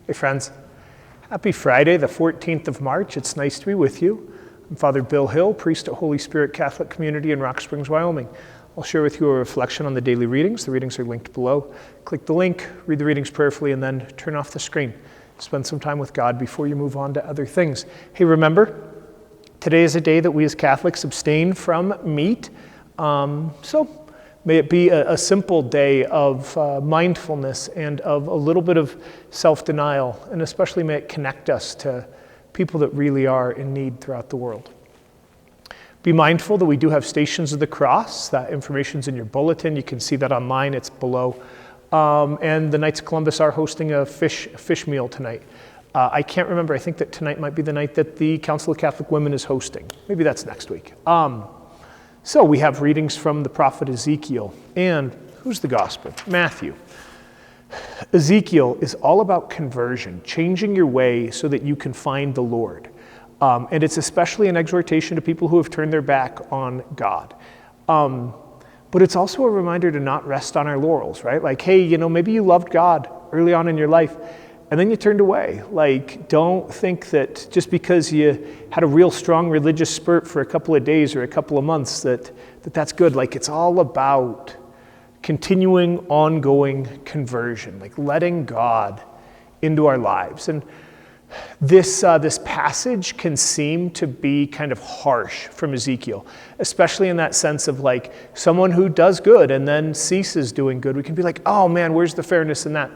Hey friends, happy Friday, the 14th of March. It's nice to be with you. I'm Father Bill Hill, priest at Holy Spirit Catholic Community in Rock Springs, Wyoming. I'll share with you a reflection on the daily readings. The readings are linked below. Click the link, read the readings prayerfully, and then turn off the screen. Spend some time with God before you move on to other things. Hey, remember, today is a day that we as Catholics abstain from meat. So may it be a simple day of mindfulness and of a little bit of self-denial, and especially may it connect us to people that really are in need throughout the world. Be mindful that we do have Stations of the Cross. That information's in your bulletin. You can see that online. It's below. And the Knights of Columbus are hosting a fish meal tonight. I can't remember. I think that tonight might be the night that the Council of Catholic Women is hosting. Maybe that's next week. So we have readings from the prophet Ezekiel. And who's the gospel? Matthew. Ezekiel is all about conversion, changing your way so that you can find the Lord. And it's especially an exhortation to people who have turned their back on God. But it's also a reminder to not rest on our laurels, right? Like, hey, maybe you loved God early on in your life, and then you turned away. Like, don't think that just because you had a real strong religious spurt for a couple of days or a couple of months that's good. Like, it's all about continuing, ongoing conversion, like letting God into our lives. And this passage can seem to be kind of harsh from Ezekiel, especially in that sense of like someone who does good and then ceases doing good. We can be like, oh man, where's the fairness in that?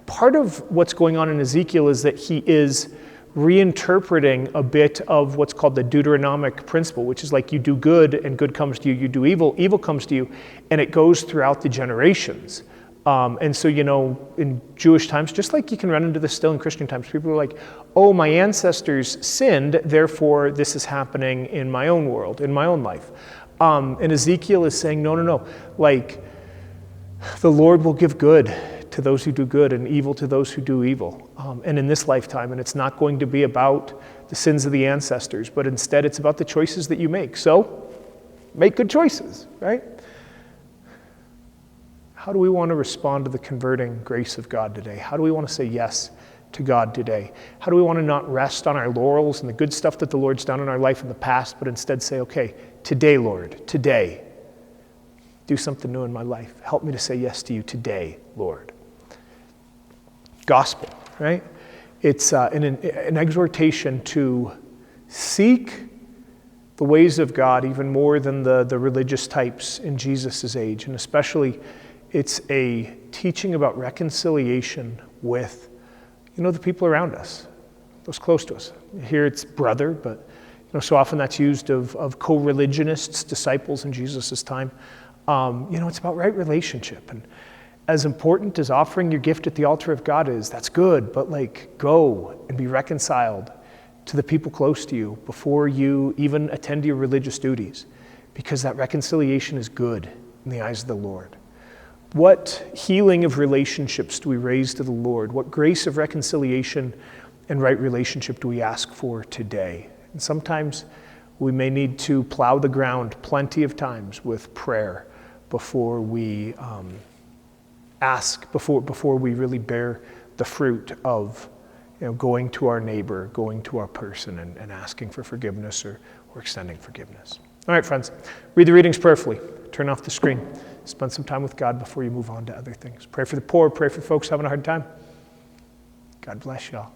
Part of what's going on in Ezekiel is that he is reinterpreting a bit of what's called the Deuteronomic principle, which is like you do good and good comes to you, you do evil, evil comes to you, and it goes throughout the generations. And so, in Jewish times, just like you can run into this still in Christian times, people are like, oh, my ancestors sinned, therefore this is happening in my own world, in my own life. And Ezekiel is saying, no, like the Lord will give good to those who do good and evil to those who do evil. And in this lifetime, and it's not going to be about the sins of the ancestors, but instead it's about the choices that you make. So make good choices, right? How do we want to respond to the converting grace of God today? How do we want to say yes to God today? How do we want to not rest on our laurels and the good stuff that the Lord's done in our life in the past, but instead say, okay, today, Lord, today, do something new in my life. Help me to say yes to you today, Lord. Gospel, right? It's an exhortation to seek the ways of God even more than the religious types in Jesus' age. And especially, it's a teaching about reconciliation with, the people around us, those close to us. Here it's brother, but so often that's used of co-religionists, disciples in Jesus' time. It's about right relationship. And as important as offering your gift at the altar of God is, that's good, but go and be reconciled to the people close to you before you even attend to your religious duties, because that reconciliation is good in the eyes of the Lord. What healing of relationships do we raise to the Lord? What grace of reconciliation and right relationship do we ask for today? And sometimes we may need to plow the ground plenty of times with prayer before we before we really bear the fruit of going to our neighbor, going to our person and asking for forgiveness or extending forgiveness. All right, friends, read the readings prayerfully. Turn off the screen. Spend some time with God before you move on to other things. Pray for the poor. Pray for folks having a hard time. God bless you all.